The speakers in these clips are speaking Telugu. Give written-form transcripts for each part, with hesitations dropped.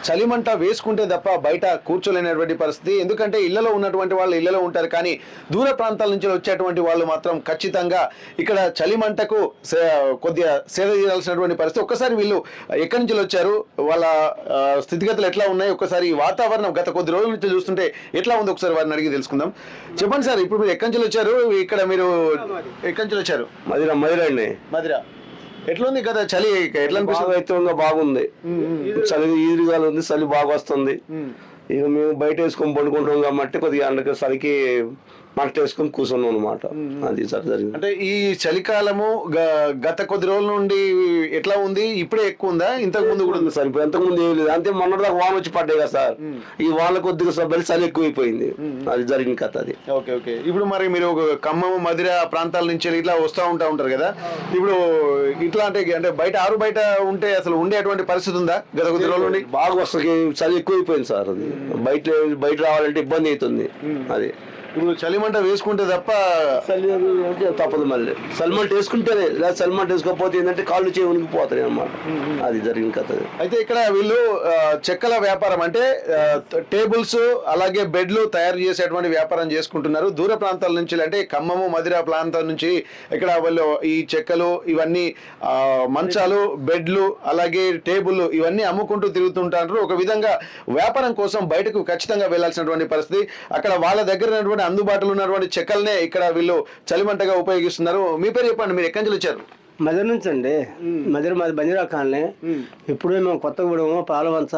చలిమంట వేసుకుంటే తప్ప బయట కూర్చోలేనటువంటి పరిస్థితి. ఎందుకంటే ఇళ్లలో ఉన్నటువంటి వాళ్ళు ఇళ్లలో ఉంటారు, కానీ దూర ప్రాంతాల నుంచి వచ్చేటువంటి వాళ్ళు మాత్రం ఖచ్చితంగా ఇక్కడ చలిమంటకు కొద్దిగా సేద తీరాల్సినటువంటి పరిస్థితి. ఒక్కసారి వీళ్ళు ఎక్కడి నుంచి వచ్చారు, వాళ్ళ స్థితిగతులు ఎట్లా ఉన్నాయి, ఒక్కసారి వాతావరణం గత కొద్ది రోజుల నుంచి చూస్తుంటే ఎట్లా ఉంది ఒకసారి వారిని అడిగి తెలుసుకుందాం. చెప్పండి సార్, ఇప్పుడు మీరు ఎక్కడి నుంచి వచ్చారు, ఇక్కడ మీరు ఎక్కడి నుంచి వచ్చారు? మదిర అండి. మదిర ఎట్లుంది కదా చలి? ఎట్లా అనిపిస్తుంది? బాగుంది. చలి ఈదురుగాలు ఉంది, చలి బాగా వస్తుంది. ఇక మేము బయట వేసుకొని పడుకుంటాం కాబట్టి కొద్దిగా అందుకే చలికి మంట వేసుకొని కూర్చున్నాం అనమాట. అది సార్ జరిగింది. అంటే ఈ చలికాలము గత కొద్ది రోజుల నుండి ఎట్లా ఉంది? ఇప్పుడే ఎక్కువ ఉందా, ఇంతకు ముందు కూడా ఉంది సార్? ఇప్పుడు ఎంతకు ముందు ఏమి లేదు, అంతే మొన్న దాకా వాన వచ్చి పడ్డాయి కదా సార్. ఈ వాన కొద్దిగా సబ్బలి చలి ఎక్కువైపోయింది. అది జరిగిన కథ అది. Okay okay. ఇప్పుడు మరి మీరు ఖమ్మం మధిర ప్రాంతాల నుంచి ఇట్లా వస్తూ ఉంటారు కదా, ఇప్పుడు ఇట్లా అంటే బయట ఆరు బయట ఉంటే అసలు ఉండేటువంటి పరిస్థితి ఉందా గత కొద్ది రోజుల నుండి? బాగా వస్తుంది, చలి ఎక్కువైపోయింది సార్. అది బయట రావాలంటే ఇబ్బంది అవుతుంది. అది ఇప్పుడు చలిమంట వేసుకుంటే తప్ప తప్పదు. మళ్ళీ చలిమంట వేసుకుంటేనే, లేదా చలిమంట వేసుకోకపోతే ఏంటంటే కాళ్ళు చేయి ఉనికిపోతాయి అన్నమాట. అది జరిగిన కథ. అయితే ఇక్కడ వీళ్ళు చెక్కల వ్యాపారం అంటే టేబుల్స్ అలాగే బెడ్లు తయారు చేసేటువంటి వ్యాపారం చేసుకుంటున్నారు. దూర ప్రాంతాల నుంచి అంటే ఖమ్మము మధిర ప్రాంతం నుంచి ఇక్కడ వాళ్ళు ఈ చెక్కలు ఇవన్నీ మంచాలు బెడ్లు అలాగే టేబుల్ ఇవన్నీ అమ్ముకుంటూ తిరుగుతుంటారు. ఒక విధంగా వ్యాపారం కోసం బయటకు ఖచ్చితంగా వెళ్లాల్సినటువంటి పరిస్థితి. అక్కడ వాళ్ళ దగ్గర అందుబాటులో ఉన్నటువంటి చెక్కలనే ఇక్కడ వీళ్ళు చలిమంటగా ఉపయోగిస్తున్నారు. మీ పేరు చెప్పండి, మీరు ఎక్కడి నుంచి వచ్చారు? మధుర నుంచి అండి. మాది బంజారా కాలనీ. ఇప్పుడు మేము కొత్తగూడెము పాలవంచ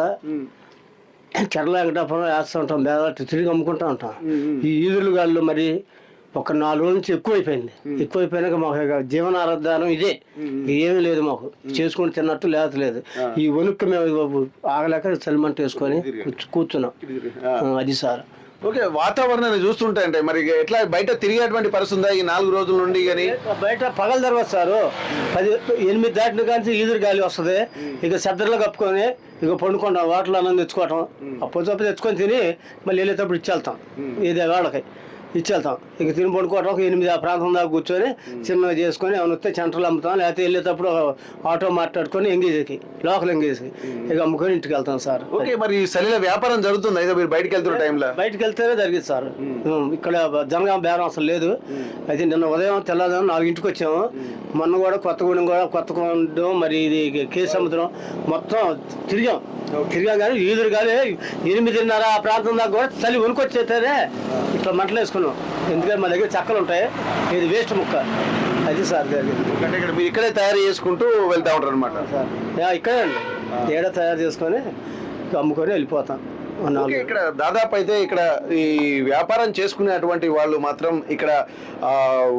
చర్ల వెంకటాపురం వేస్తూ ఉంటాం, బేదాటి తిరిగి అమ్ముకుంటూ ఉంటాం. ఈ ఈదురు గాళ్ళు మరి ఒక 4 రోజుల నుంచి ఎక్కువైపోయింది. ఎక్కువైపోయినాక మాకు జీవనాధారం ఇదే, ఏమీ లేదు మాకు, చేసుకుని తిన్నట్టు లేదు. ఈ వణుక్కు మేము ఆగలేక చలిమంట వేసుకొని కూర్చున్నాం. అది సార్. ఓకే, వాతావరణాన్ని చూస్తుంటే మరి ఎట్లా బయట తిరిగేటువంటి పరిస్థితి ఉందా ఈ 4 రోజుల నుండి? కానీ బయట పగలు తర్వాత సారు 8 దాటిన కానీ ఈదురు గాలి వస్తుంది. ఇక చెద్దర్లు కప్పుకొని ఇక పండుకుంటాం, వాటర్లో అన్నం తెచ్చుకోవటం, అప్పుడు తెచ్చుకొని తిని మళ్ళీ వెళ్ళేటప్పుడు ఇచ్చేళ్తాం. ఇదే వాళ్ళకి ఇచ్చేళ్తాం. ఇక తిని పండుకోవటం ఒక 8 ఆ ప్రాంతం దాకా కూర్చొని చిన్నగా చేసుకొని ఏమైనా వస్తే సెంటర్లో అమ్ముతాం, లేకపోతే వెళ్ళేటప్పుడు ఆటో మాట్లాడుకొని ఎంగేజ్కి లోకల్ ఎంగేజ్కి ఇక అమ్ముకొని ఇంటికి వెళ్తాం సార్. ఓకే, మరి సలీల వ్యాపారం జరుగుతుంది అయితే మీరు బయటకు వెళ్తున్న టైంలో? బయటకు వెళ్తేనే జరిగింది సార్. ఇక్కడ జనగామ బేరం అసలు లేదు. అయితే నిన్న ఉదయం తెల్లదాం 4ంటికి వచ్చాము. మొన్న కూడా కొత్తగూడెం మరి ఇది కేసు సముద్రం మొత్తం తిరిగాం కానీ ఈదురు కానీ 8:30 ఆ ప్రాంతం దాకా కూడా చలి వణుకొచ్చేస్తేనే ఇట్లా మంటలు వేసుకున్నాం. ఎందుకంటే మా దగ్గర చక్కలు ఉంటాయి, ఇది వేస్ట్ ముక్క. అది సార్ జరిగింది. అంటే ఇక్కడ మీరు ఇక్కడే తయారు చేసుకుంటూ వెళ్తా ఉంటారు అనమాట సార్? ఇక్కడే అండి, ఏడ తయారు చేసుకొని అమ్ముకొని వెళ్ళిపోతాం. ఇక్కడ దాదాపు అయితే ఇక్కడ ఈ వ్యాపారం చేసుకునేటువంటి వాళ్ళు మాత్రం ఇక్కడ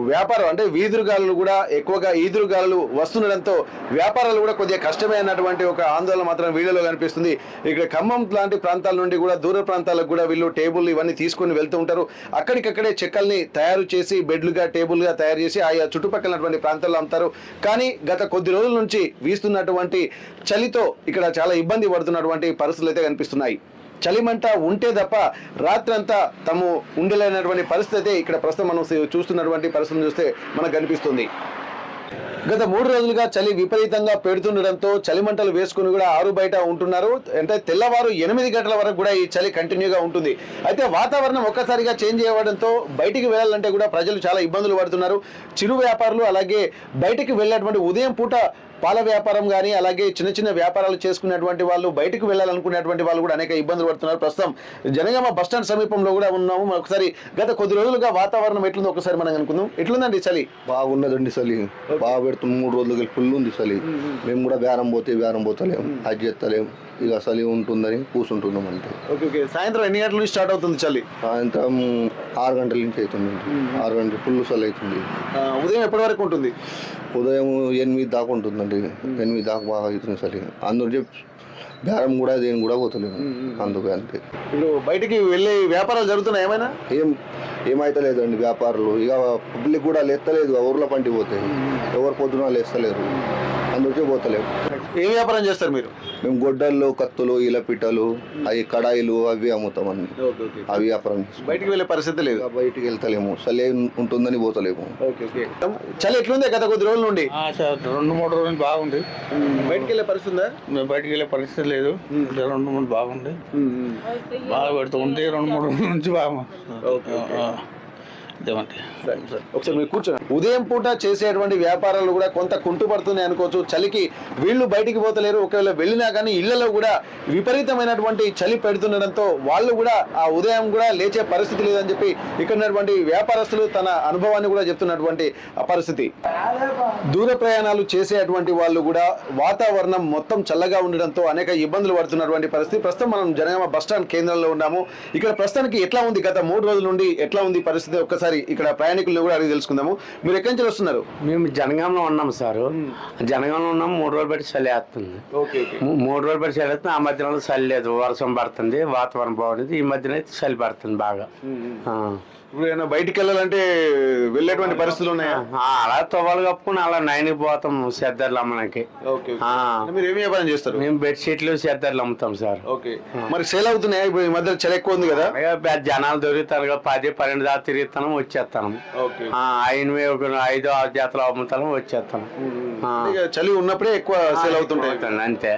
వ్యాపారం అంటే వీధురుగాలు కూడా ఎక్కువగా ఈదురుగాలు వస్తుండడంతో వ్యాపారాలు కూడా కొద్దిగా కష్టమే అన్నటువంటి ఒక ఆందోళన మాత్రం వీడియోలో కనిపిస్తుంది. ఇక్కడ ఖమ్మం లాంటి ప్రాంతాల నుండి కూడా దూర ప్రాంతాలకు కూడా వీళ్ళు టేబుల్ ఇవన్నీ తీసుకొని వెళ్తూ ఉంటారు. అక్కడికక్కడే చెక్కల్ని తయారు చేసి బెడ్లుగా టేబుల్గా తయారు చేసి ఆయా చుట్టుపక్కలటువంటి ప్రాంతాల్లో అమ్ముతారు. కానీ గత కొద్ది రోజుల నుంచి వీస్తున్నటువంటి చలితో ఇక్కడ చాలా ఇబ్బంది పడుతున్నటువంటి పరిస్థితులు అయితే కనిపిస్తున్నాయి. చలిమంట ఉంటే తప్ప రాత్రంతా తాము ఉండలేనటువంటి పరిస్థితి ఇక్కడ ప్రస్తుతం మనం చూస్తున్నటువంటి పరిస్థితిని చూస్తే మనకు కనిపిస్తుంది. గత 3 రోజులుగా చలి విపరీతంగా పెడుతుండడంతో చలిమంటలు వేసుకుని కూడా ఆరు బయట ఉంటున్నారు. అంటే తెల్లవారు 8 గంటల వరకు కూడా ఈ చలి కంటిన్యూగా ఉంటుంది. అయితే వాతావరణం ఒక్కసారిగా చేంజ్ అవ్వడంతో బయటికి వెళ్ళాలంటే కూడా ప్రజలు చాలా ఇబ్బందులు పడుతున్నారు. చిరు వ్యాపారులు అలాగే బయటికి వెళ్ళేటువంటి ఉదయం పూట పాల వ్యాపారం కానీ అలాగే చిన్న వ్యాపారాలు చేసుకునేటువంటి వాళ్ళు బయటకు వెళ్ళాలనుకునేటువంటి వాళ్ళు కూడా అనేక ఇబ్బందులు పడుతున్నారు. ప్రస్తుతం జనగామ బస్టాండ్ సమీపంలో కూడా ఉన్నాము. ఒకసారి గత కొద్ది రోజులుగా వాతావరణం ఎట్లుందో ఒకసారి మనం అనుకుందాం. ఎట్లుందండి చలి? బాగున్నదండి చలి, బాగా పెడుతుంది. 3 రోజులకి ఫుల్ ఉంది చలి. మేము కూడా బేరం పోతలేము, అది చేస్తలేము. ఇక చలి ఉంటుందని కూర్చుంటున్నాం అంతే. ఓకే, సాయంత్రం ఎన్ని గంటల నుంచి స్టార్ట్ అవుతుంది చలి? సాయంత్రం 6 గంటల నుంచి అవుతుంది. 6 గంటలు ఫుల్ చలి అవుతుంది. ఉదయం ఎప్పటి వరకు ఉంటుంది? ఉదయం 8 దాకా ఉంటుందండి. 8 దాకా బాగా అవుతుంది చలి. అందులో చెప్పి బేరం కూడా దేని కూడా పోతలేము, అందుకే అంతే. ఇప్పుడు బయటికి వెళ్ళి వ్యాపారాలు జరుగుతున్నాయి ఏమైనా? ఏమైతే లేదండి వ్యాపారులు. ఇక పబ్లిక్ కూడా లేస్తలేదు, ఊర్లో పంటి పోతాయి. ఎవరు పొద్దున లేస్తలేరు, అందుకే పోతలేరు. ఏం వ్యాపారం చేస్తారు మీరు? మేము గొడ్డళ్ళు, కత్తులు, ఇలపిట్టలు, అవి కడాయిలు అవి అమ్ముతాం అన్ని. అవి వ్యాపారం చేస్తాం. బయటికి వెళ్ళే పరిస్థితి లేదు. బయటికి వెళ్తలేము, చలి ఉంటుందని పోతలేము. చలి ఎట్లుంది గత కొద్ది రోజుల నుండి? 2-3 రోజులు బాగుంది. బయటికి వెళ్ళే పరిస్థితి ఉందా? మేము బయటికి వెళ్ళే పరిస్థితి లేదు. 2-3 బాగుంది, బాగా పెడుతూ ఉంది. 2-3 రోజుల నుంచి బాగా ఒకసారి మీరు కూర్చోండి. ఉదయం పూట చేసేటువంటి వ్యాపారాలు కూడా కొంత కుంటుపడుతున్నాయి అనుకోవచ్చు. చలికి వీళ్ళు బయటికి పోతలేరు. ఒకవేళ వెళ్ళినా కానీ ఇళ్లలో కూడా విపరీతమైనటువంటి చలి పెడుతుండడంతో వాళ్ళు కూడా ఆ ఉదయం కూడా లేచే పరిస్థితి లేదని చెప్పి ఇక్కడ ఉన్నటువంటి వ్యాపారస్తులు తన అనుభవాన్ని కూడా చెప్తున్నటువంటి పరిస్థితి. దూర ప్రయాణాలు చేసేటువంటి వాళ్ళు కూడా వాతావరణం మొత్తం చల్లగా ఉండడంతో అనేక ఇబ్బందులు పడుతున్నటువంటి పరిస్థితి. ప్రస్తుతం మనం జనగామ బస్టాండ్ కేంద్రంలో ఉన్నాము. ఇక్కడ ప్రస్తుతానికి ఎట్లా ఉంది, గత 3 రోజుల నుండి ఎట్లా ఉంది పరిస్థితి ఒక్కసారి ఇక్కడ ప్రయాణికులను కూడా అడిగి తెలుసుకుందాము. మీరు ఎక్కడి నుంచి వస్తున్నారు? మేము జనగాంలో ఉన్నాం సార్. జనగాంలో ఉన్నాము. 3 రోజులు బట్టి చలి వేస్తుంది. 3 రోజులు బట్టి చలి వేస్తుంది. ఆ మధ్యలో చలి లేదు, వర్షం పడుతుంది, వాతావరణం బాగుంది. ఈ మధ్యన అయితే చలి పడుతుంది బాగా. ఇప్పుడు ఏమైనా బయటికి వెళ్ళాలంటే వెళ్ళేటువంటి పరిస్థితులు ఉన్నాయా? అలా తవ్వాలు కప్పుకుని అలా 9కి పోతాం సెద్దర్లు అమ్మడానికి. మీరు ఏమి వ్యాపారం చేస్తారు? మేము బెడ్షీట్లు సెద్దర్లు అమ్ముతాం సార్. మరి సేల్ అవుతున్నాయా? ఇప్పుడు ఈ మధ్య చలి ఎక్కువ ఉంది కదా, జనాలు దొరుకుతారు కదా, 10-12 దాకా తిరుగుతాను, వచ్చేస్తాను. 5-6 జాతలు అమ్ముతాను, వచ్చేస్తాను. చలి ఉన్నప్పుడే ఎక్కువ సేల్ అవుతుంటాయి అంతే.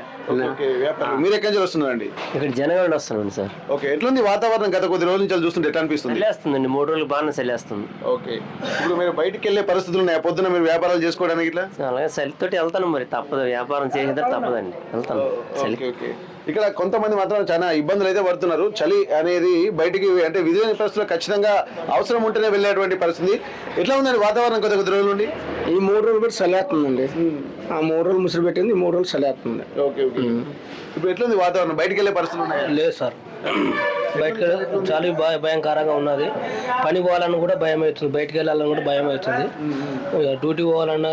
మీరు ఎక్కడి నుంచి వస్తున్నారండి? ఇక్కడ జనగామ వస్తున్నాండి సార్. ఓకే, ఎట్లుంది వాతావరణం గత కొద్ది రోజుల నుంచి చూస్తుంటే ఎట్లా అనిపిస్తుంది? చల్లేస్తుందండి, 3 రోజులు బాగానే చల్లేస్తుంది. ఓకే, ఇప్పుడు మీరు బయటికి వెళ్ళే పరిస్థితులు ఉన్నాయా? పొద్దున మీరు వ్యాపారాలు చేసుకోవడానికి ఇట్లా? అలాగే చలితోటి వెళ్తాను, మరి తప్పదు, వ్యాపారం చేసేదా తప్పదండి, వెళ్తాను. ఇక్కడ కొంతమంది మాత్రం చాలా ఇబ్బందులు అయితే పడుతున్నారు. చలి అనేది బయటికి అంటే విధులైన పరిస్థితుల్లో ఖచ్చితంగా అవసరం ఉంటేనే వెళ్ళేటువంటి పరిస్థితి. ఎట్లా ఉందండి వాతావరణం గత కొద్ది రోజుల నుండి? ఈ 3 రోజులు పెట్టి చల్లేస్తుందండి. ఆ 3 రోజులు ముసురు పెట్టింది, 3 రోజులు చల్లేస్తుంది. ఓకే, ఇప్పుడు ఎట్లుంది వాతావరణం? బయటికి వెళ్ళే పరిస్థితులు ఉన్నాయా? లేదు సార్, బయటకు చాలా భయంకరంగా ఉన్నది. పని పోవాలన్నా కూడా భయం అవుతుంది, బయటకు వెళ్ళాలని కూడా భయం అవుతుంది. డ్యూటీ పోవాలన్నా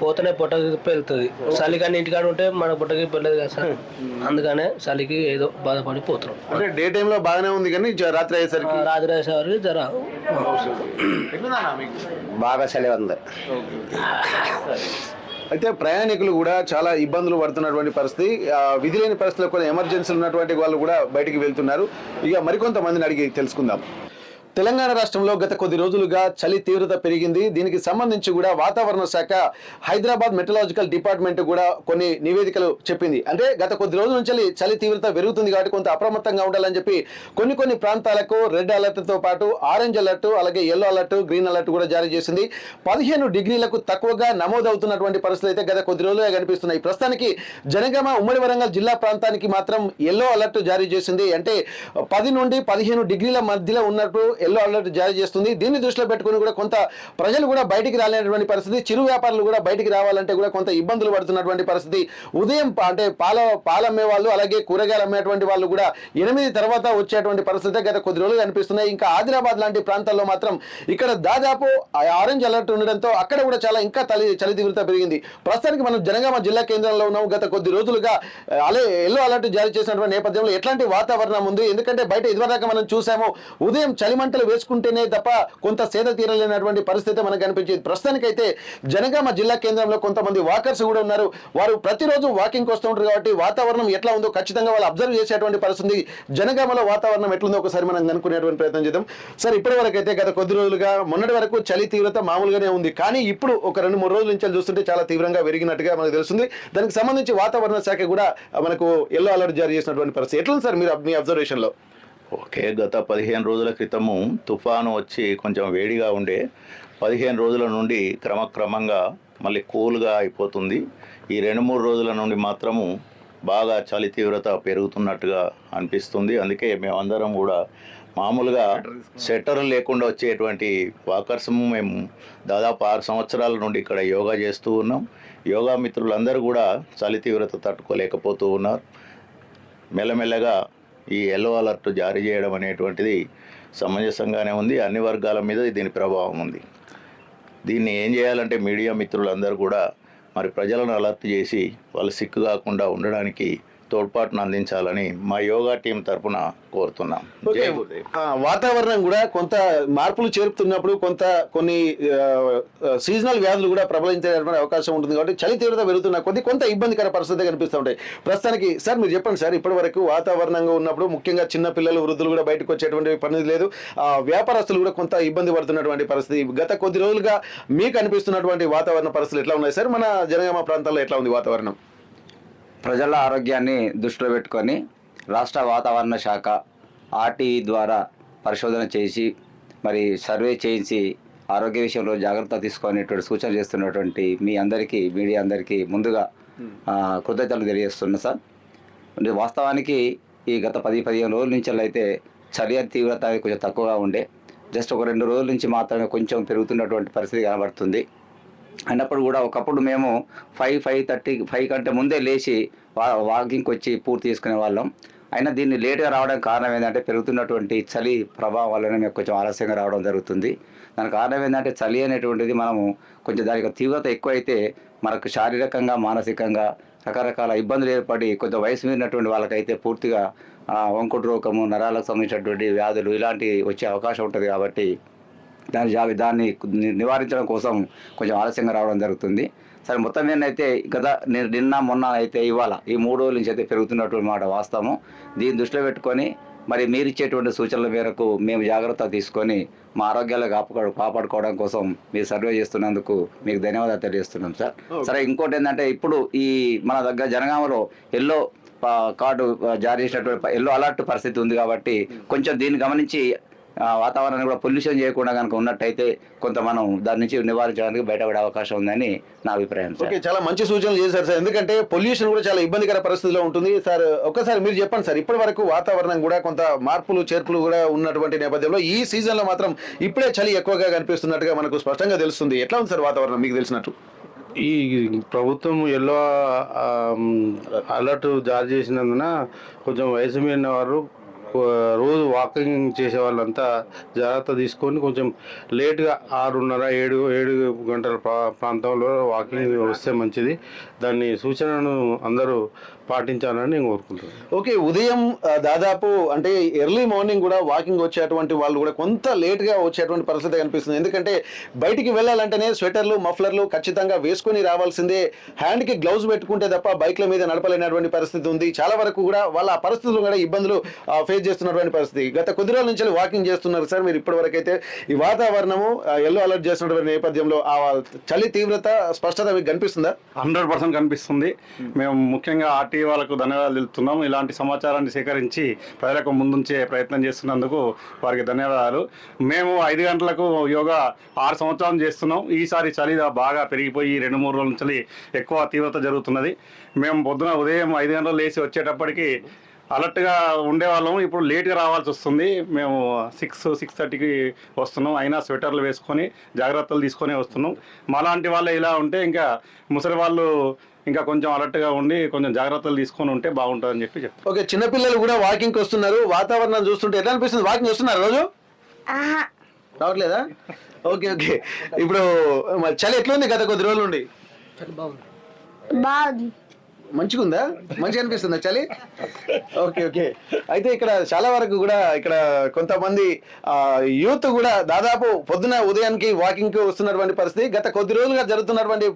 పోతేనే పొట్టకి వెళ్తుంది. చలి కానీ ఇంటికాడ ఉంటే మన పొట్టకి వెళ్ళదు కదా సార్. అందుకనే చలికి ఏదో బాధపడి పోతున్నాం. అంటే డే టైంలో బాగానే ఉంది కానీ రాత్రి అయ్యేసరికి జర బాగా చలి ఉంది. అయితే ప్రయాణికులు కూడా చాలా ఇబ్బందులు పడుతున్నటువంటి పరిస్థితి. విధి లేని పరిస్థితుల్లో కొన్ని ఎమర్జెన్సీలు ఉన్నటువంటి వాళ్ళు కూడా బయటికి వెళ్తున్నారు. ఇక మరికొంతమందిని అడిగి తెలుసుకుందాం. తెలంగాణ రాష్ట్రంలో గత కొద్ది రోజులుగా చలి తీవ్రత పెరిగింది. దీనికి సంబంధించి కూడా వాతావరణ శాఖ హైదరాబాద్ మెట్రలాజికల్ డిపార్ట్మెంట్ కూడా కొన్ని నివేదికలు చెప్పింది. అంటే గత కొద్ది రోజుల నుంచి చలి తీవ్రత పెరుగుతుంది కాబట్టి కొంత అప్రమత్తంగా ఉండాలని చెప్పి కొన్ని ప్రాంతాలకు రెడ్ అలర్ట్తో పాటు ఆరెంజ్ అలర్ట్, అలాగే ఎల్లో అలర్ట్, గ్రీన్ అలర్ట్ కూడా జారీ చేసింది. 15 డిగ్రీలకు తక్కువగా నమోదవుతున్నటువంటి పరిస్థితులు అయితే గత కొద్ది రోజులుగా కనిపిస్తున్నాయి. ప్రస్తుతానికి జనగామ ఉమ్మడి వరంగల్ జిల్లా ప్రాంతానికి మాత్రం ఎల్లో అలర్ట్ జారీ చేసింది. అంటే 10 నుండి 15 డిగ్రీల మధ్యలో ఉన్నట్టు ఎల్లో అలర్ట్ జారీ చేస్తుంది. దీన్ని దృష్టిలో పెట్టుకుని కూడా కొంత ప్రజలు కూడా బయటికి రాలేనటువంటి పరిస్థితి. చిరు వ్యాపారులు కూడా బయటికి రావాలంటే కూడా కొంత ఇబ్బందులు పడుతున్నటువంటి పరిస్థితి. ఉదయం అంటే పాలు అమ్మే వాళ్ళు, అలాగే కూరగాయలు అమ్మేటువంటి వాళ్ళు కూడా 8 తర్వాత వచ్చేటువంటి పరిస్థితి గత కొద్ది రోజులు కనిపిస్తున్నాయి. ఇంకా ఆదిలాబాద్ లాంటి ప్రాంతాల్లో మాత్రం ఇక్కడ దాదాపు ఆరెంజ్ అలర్ట్ ఉండడంతో అక్కడ కూడా చాలా ఇంకా చలి తీవ్రత పెరిగింది. ప్రస్తుతానికి మనం జనగామ జిల్లా కేంద్రంలో ఉన్నాము. గత కొద్ది రోజులుగా ఎల్లో అలర్ట్ జారీ చేసినటువంటి నేపథ్యంలో ఎట్లాంటి వాతావరణం ఉంది? ఎందుకంటే బయట ఇదివరదాకా మనం చూసాము ఉదయం చలిమంటలు వేసుకుంటేనే తప్ప కొంత సేద తీరలేనటువంటి పరిస్థితి మనకు కనిపించింది. ప్రస్తుతానికైతే జనగామ జిల్లా కేంద్రంలో కొంతమంది వాకర్స్ కూడా ఉన్నారు. వారు ప్రతిరోజు వాకింగ్ వస్తూ ఉంటారు కాబట్టి వాతావరణం ఎట్లా ఉందో ఖచ్చితంగా వాళ్ళు అబ్జర్వ్ చేసేటువంటి పరిస్థితి. జనగామలో వాతావరణం ఎట్లుందో ఒకసారి మనం అనుకునేటువంటి ప్రయత్నం చేద్దాం. సార్, ఇప్పటి వరకు అయితే గత కొద్ది రోజులుగా మొన్నటి వరకు చలి తీవ్రత మామూలుగానే ఉంది, కానీ ఇప్పుడు ఒక 2-3 రోజుల నుంచి చూస్తుంటే చాలా తీవ్రంగా పెరిగినట్టుగా మనకు తెలుస్తుంది. దానికి సంబంధించి వాతావరణ శాఖ కూడా మనకు ఎల్లో అలర్ట్ జారీ చేసినటువంటి పరిస్థితి ఎట్లుంది సార్ మీ అబ్జర్వేషన్ లో? ఓకే, గత 15 రోజుల క్రితము తుఫాను వచ్చి కొంచెం వేడిగా ఉండే 15 రోజుల నుండి క్రమక్రమంగా మళ్ళీ కూల్గా అయిపోతుంది. ఈ 2-3 రోజుల నుండి మాత్రము బాగా చలి తీవ్రత పెరుగుతున్నట్టుగా అనిపిస్తుంది. అందుకే మేమందరం కూడా మామూలుగా స్వెటర్ లేకుండా వచ్చేటువంటి వాకర్స్ మేము దాదాపు 6 సంవత్సరాల నుండి ఇక్కడ యోగా చేస్తూ ఉన్నాం. యోగా మిత్రులందరూ కూడా చలి తీవ్రత తట్టుకోలేకపోతూ ఉన్నారు. మెల్లమెల్లగా ఈ ఎల్లో అలర్ట్ జారీ చేయడం అనేటువంటిది సమంజసంగానే ఉంది. అన్ని వర్గాల మీద దీని ప్రభావం ఉంది. దీన్ని ఏం చేయాలంటే మీడియా మిత్రులందరూ కూడా మరి ప్రజలను అలర్ట్ చేసి వాళ్ళు సిక్కు కాకుండా ఉండడానికి తోడ్పాటును అందించాలని మా యోగా టీం తరపున కోరుతున్నాం. ఓకే. జై గురుదేవ్. వాతావరణం కూడా కొంత మార్పులు చేరుతున్నప్పుడు కొన్ని సీజనల్ వ్యాధులు కూడా ప్రబలించేటువంటి అవకాశం ఉంటుంది కాబట్టి చలి తీవ్రత పెరుగుతున్న కొద్ది కొంత ఇబ్బందికర పరిస్థితి కనిపిస్తూ ఉంటాయి. ప్రస్తుతానికి సార్ మీరు చెప్పండి సార్, ఇప్పటి వరకు వాతావరణంగా ఉన్నప్పుడు ముఖ్యంగా చిన్న పిల్లలు వృద్ధులు కూడా బయటకు వచ్చేటువంటి పని లేదు, వ్యాపారస్తులు కూడా కొంత ఇబ్బంది పడుతున్నటువంటి పరిస్థితి. గత కొద్ది రోజులుగా మీకు అనిపిస్తున్నటువంటి వాతావరణ పరిస్థితులు ఎట్లా ఉన్నాయి సార్? మన జనగామ ప్రాంతాల్లో ఎట్లా ఉంది వాతావరణం? ప్రజల ఆరోగ్యాన్ని దృష్టిలో పెట్టుకొని రాష్ట్ర వాతావరణ శాఖ ఆర్టీఈ ద్వారా పరిశోధన చేసి మరి సర్వే చేయించి ఆరోగ్య విషయంలో జాగ్రత్త తీసుకునేటువంటి సూచన చేస్తున్నటువంటి మీ అందరికీ, మీడియా అందరికీ ముందుగా కృతజ్ఞతలు తెలియజేస్తున్నా సార్. అంటే వాస్తవానికి ఈ గత 10-15 రోజుల నుంచి అయితే చలి తీవ్రత కొంచెం తక్కువగా ఉండే, జస్ట్ ఒక 2 రోజుల నుంచి మాత్రమే కొంచెం పెరుగుతున్నటువంటి పరిస్థితి కనబడుతుంది. అయినప్పుడు కూడా ఒకప్పుడు మేము 5 కంటే ముందే లేచి వాకింగ్కి వచ్చి పూర్తి చేసుకునే వాళ్ళం. అయినా దీన్ని లేట్గా రావడానికి కారణం ఏంటంటే పెరుగుతున్నటువంటి చలి ప్రభావం వల్లనే మేము కొంచెం ఆలస్యంగా రావడం జరుగుతుంది. దానికి కారణం ఏంటంటే చలి అనేటువంటిది మనము కొంచెం దానికి తీవ్రత ఎక్కువైతే మనకు శారీరకంగా మానసికంగా రకరకాల ఇబ్బందులు ఏర్పడి కొంచెం వయసు మీరినటువంటి వాళ్ళకైతే పూర్తిగా వంకుడు రోగము, నరాలకు సంబంధించినటువంటి వ్యాధులు ఇలాంటివి వచ్చే అవకాశం ఉంటుంది. కాబట్టి దాన్ని నివారించడం కోసం కొంచెం ఆలస్యంగా రావడం జరుగుతుంది. సరే, మొత్తం ఏంటంటే నిన్న మొన్న అయితే ఇవాళ ఈ 3 రోజుల నుంచి అయితే పెరుగుతున్నటువంటి మాట వాస్తవం. దీన్ని దృష్టిలో పెట్టుకొని మరి మీరు ఇచ్చేటువంటి సూచనల మేరకు మేము జాగ్రత్త తీసుకొని మా ఆరోగ్యాలు కాపాడుకోవడం కోసం మీరు సర్వే చేస్తున్నందుకు మీకు ధన్యవాదాలు తెలియజేస్తున్నాం సార్. సరే, ఇంకోటి ఏంటంటే ఇప్పుడు ఈ మన దగ్గర జనగామలో ఎల్లో కార్డు జారీ చేసినటువంటి ఎల్లో అలర్ట్ పరిస్థితి ఉంది. కాబట్టి కొంచెం దీన్ని గమనించి వాతావరణాన్ని కూడా పొల్యూషన్ చేయకుండా కనుక ఉన్నట్టయితే కొంత మనం దాని నుంచి నివారించడానికి బయటపడే అవకాశం ఉందని నా అభిప్రాయం. ఓకే, చాలా మంచి సూచనలు చేశారు సార్. ఎందుకంటే పొల్యూషన్ కూడా చాలా ఇబ్బందికర పరిస్థితిలో ఉంటుంది సార్. ఒక్కసారి మీరు చెప్పండి సార్, ఇప్పటి వరకు వాతావరణం కూడా కొంత మార్పులు చేర్పులు కూడా ఉన్నటువంటి నేపథ్యంలో ఈ సీజన్లో మాత్రం ఇప్పుడే చలి ఎక్కువగా కనిపిస్తున్నట్టుగా మనకు స్పష్టంగా తెలుస్తుంది. ఎట్లా ఉంది సార్ వాతావరణం మీకు తెలిసినట్టు? ఈ ప్రభుత్వం ఎల్లో అలర్ట్ జారీ చేసినందున కొంచెం వయసు మీరిన వారు రోజు వాకింగ్ చేసే వాళ్ళంతా జాగ్రత్త తీసుకొని కొంచెం లేట్గా 6:30-7 గంటల ప్రాంతంలో వాకింగ్ వస్తే మంచిది. దాన్ని సూచనను అందరూ పాటించాలని నేను కోరుకుంటున్నాను. ఓకే, ఉదయం దాదాపు అంటే ఎర్లీ మార్నింగ్ కూడా వాకింగ్ వచ్చేటువంటి వాళ్ళు కూడా కొంత లేట్గా వచ్చేటువంటి పరిస్థితి కనిపిస్తుంది. ఎందుకంటే బయటికి వెళ్ళాలంటేనే స్వెటర్లు, మఫ్లర్లు ఖచ్చితంగా వేసుకొని రావాల్సిందే. హ్యాండ్కి గ్లౌజ్ పెట్టుకుంటే తప్ప బైక్ల మీద నడపలేనటువంటి పరిస్థితి ఉంది. చాలా వరకు కూడా వాళ్ళ ఆ పరిస్థితులు కూడా ఇబ్బందులు ఫేస్ చేస్తున్నటువంటి పరిస్థితి. గత కొద్ది రోజుల నుంచి వాకింగ్ చేస్తున్నారు సార్ మీరు. ఇప్పటి వరకు అయితే ఈ వాతావరణము ఎల్లో అలర్ట్ చేస్తున్నటువంటి నేపథ్యంలో ఆ చలి తీవ్రత స్పష్టత మీకు కనిపిస్తుందా? 100% కనిపిస్తుంది. మేము ముఖ్యంగా ఆర్టీ వాళ్ళకు ధన్యవాదాలు తెలుపుతున్నాం. ఇలాంటి సమాచారాన్ని సేకరించి ప్రజలకు ముందుంచే ప్రయత్నం చేస్తున్నందుకు వారికి ధన్యవాదాలు. మేము 5 గంటలకు యోగా 6 సంవత్సరాలు చేస్తున్నాం. ఈసారి చలి బాగా పెరిగిపోయి 2-3 రోజుల నుంచి ఎక్కువ తీవ్రత జరుగుతున్నది. మేము పొద్దున ఉదయం 5 గంటలు లేచి వచ్చేటప్పటికి అలర్ట్గా ఉండేవాళ్ళం. ఇప్పుడు లేట్గా రావాల్సి వస్తుంది. మేము 6-6:30కి వస్తున్నాం. అయినా స్వెటర్లు వేసుకొని జాగ్రత్తలు తీసుకొని వస్తున్నాం. మాలాంటి వాళ్ళు ఇలా ఉంటే ఇంకా ముసలి వాళ్ళు ఇంకా కొంచెం అలర్ట్గా ఉండి కొంచెం జాగ్రత్తలు తీసుకొని ఉంటే బాగుంటుందని చెప్పి ఓకే, చిన్నపిల్లలు కూడా వాకింగ్కి వస్తున్నారు. వాతావరణం చూస్తుంటే ఎట్లా అనిపిస్తుంది? వాకింగ్ వస్తున్నారు రోజు? రావట్లేదా? ఓకే ఓకే, ఇప్పుడు చలి ఎట్లా ఉంది గత కొద్ది రోజుల నుండి? బాగుంది. మంచిగా ఉందా? మంచిగా అనిపిస్తుందా చలి? ఓకే ఓకే, అయితే ఇక్కడ చాలా వరకు కూడా ఇక్కడ కొంతమంది యూత్ కూడా దాదాపు పొద్దున ఉదయానికి వాకింగ్కి వస్తున్నటువంటి పరిస్థితి. గత కొద్ది రోజులుగా జరుగుతున్నటువంటి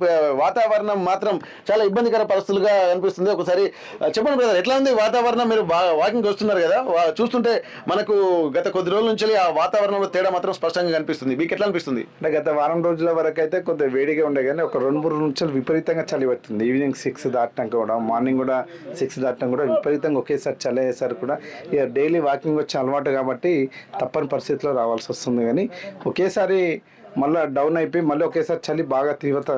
వాతావరణం మాత్రం చాలా ఇబ్బందికర పరిస్థితులుగా అనిపిస్తుంది. ఒకసారి చెప్పండి బ్రదర్, ఎట్లా ఉంది వాతావరణం? మీరు వాకింగ్ వస్తున్నారు కదా, చూస్తుంటే మనకు గత కొద్ది రోజుల నుంచి ఆ వాతావరణంలో తేడా మాత్రం స్పష్టంగా కనిపిస్తుంది. మీకు ఎట్లా అనిపిస్తుంది? అంటే గత వారం రోజుల వరకు అయితే కొద్దిగా వేడిగా ఉండే కానీ ఒక 2-3 నుంచి విపరీతంగా చలి పడుతుంది. ఈవినింగ్ 6 దాటినాక కూడా, మార్నింగ్ కూడా 6 దాటినా కూడా విపరీతంగా ఒకేసారి చలి అయ్యేసరికి కూడా ఇక డైలీ వాకింగ్ వచ్చే అలవాటు కాబట్టి తప్పని పరిస్థితిలో రావాల్సి వస్తుంది. కానీ ఒకేసారి మళ్ళీ డౌన్ అయిపోయి మళ్ళీ ఒకేసారి చలి బాగా తీవ్రత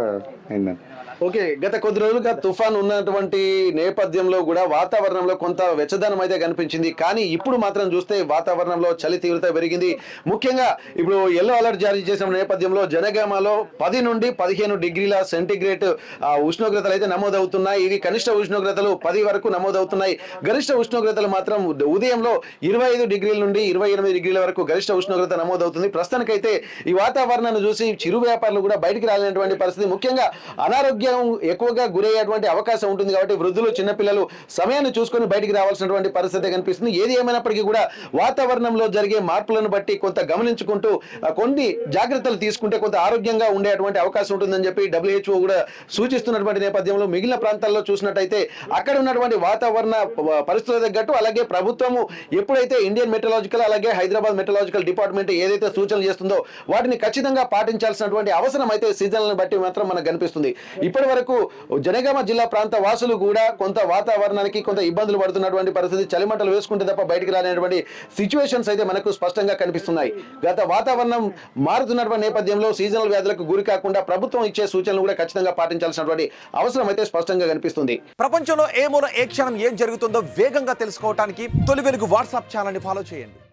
అయిందండి. ఓకే, గత కొద్ది రోజులుగా తుఫాన్ ఉన్నటువంటి నేపథ్యంలో కూడా వాతావరణంలో కొంత వెచ్చదనం అయితే కనిపించింది. కానీ ఇప్పుడు మాత్రం చూస్తే వాతావరణంలో చలి తీవ్రత పెరిగింది. ముఖ్యంగా ఇప్పుడు ఎల్లో అలర్ట్ జారీ చేసిన నేపథ్యంలో జనగామలో 10 నుండి 15 డిగ్రీల సెంటీగ్రేడ్ ఉష్ణోగ్రతలు అయితే నమోదవుతున్నాయి. ఇవి కనిష్ట ఉష్ణోగ్రతలు 10 వరకు నమోదవుతున్నాయి. గరిష్ట ఉష్ణోగ్రతలు మాత్రం ఉదయంలో 25 డిగ్రీల నుండి 28 డిగ్రీల వరకు గరిష్ట ఉష్ణోగ్రత నమోదవుతుంది. ప్రస్తుతానికైతే ఈ వాతావరణాన్ని చూసి చిరు వ్యాపారులు కూడా బయటికి రాలేనటువంటి పరిస్థితి. ముఖ్యంగా అనారోగ్య అనారోగ్యం ఎక్కువగా గురయ్యేటువంటి అవకాశం ఉంటుంది కాబట్టి వృద్ధులు చిన్నపిల్లలు సమయాన్ని చూసుకొని బయటికి రావాల్సినటువంటి పరిస్థితి కనిపిస్తుంది. ఏది ఏమైనప్పటికీ కూడా వాతావరణంలో జరిగే మార్పులను బట్టి కొంత గమనించుకుంటూ కొన్ని జాగ్రత్తలు తీసుకుంటే కొంత ఆరోగ్యంగా ఉండేటువంటి అవకాశం ఉంటుందని చెప్పి WHO కూడా సూచిస్తున్నటువంటి నేపథ్యంలో మిగిలిన ప్రాంతాల్లో చూసినట్టయితే అక్కడ ఉన్నటువంటి వాతావరణ పరిస్థితుల తగ్గట్టు అలాగే ప్రభుత్వము ఎప్పుడైతే ఇండియన్ మెట్రలాజికల్ అలాగే హైదరాబాద్ మెట్రలాజికల్ డిపార్ట్మెంట్ ఏదైతే సూచనలు చేస్తుందో వాటిని ఖచ్చితంగా పాటించాల్సినటువంటి అవసరం అయితే సీజన్లను బట్టి మాత్రం మనకు కనిపిస్తుంది. ఇప్పటి వరకు జనగామ జిల్లా ప్రాంత వాసులు కూడా కొంత వాతావరణానికి కొంత ఇబ్బందులు పడుతున్నటువంటి పరిస్థితి, చలిమంటలు వేసుకుంటే తప్ప బయటికి రాలేనటువంటి సిచ్యువేషన్స్ అయితే మనకు స్పష్టంగా కనిపిస్తున్నాయి. గత వాతావరణం మారుతున్నటువంటి నేపథ్యంలో సీజనల్ వ్యాధులకు గురి కాకుండా ప్రభుత్వం ఇచ్చే సూచనలు కూడా ఖచ్చితంగా పాటించాల్సినటువంటి అవసరం అయితే స్పష్టంగా కనిపిస్తుంది. ప్రపంచంలో ఏ మూల ఏ క్షణం ఏం జరుగుతుందో వేగంగా తెలుసుకోవడానికి తొలి వెలుగు వాట్సాప్ ఛానల్ని ఫాలో చేయండి.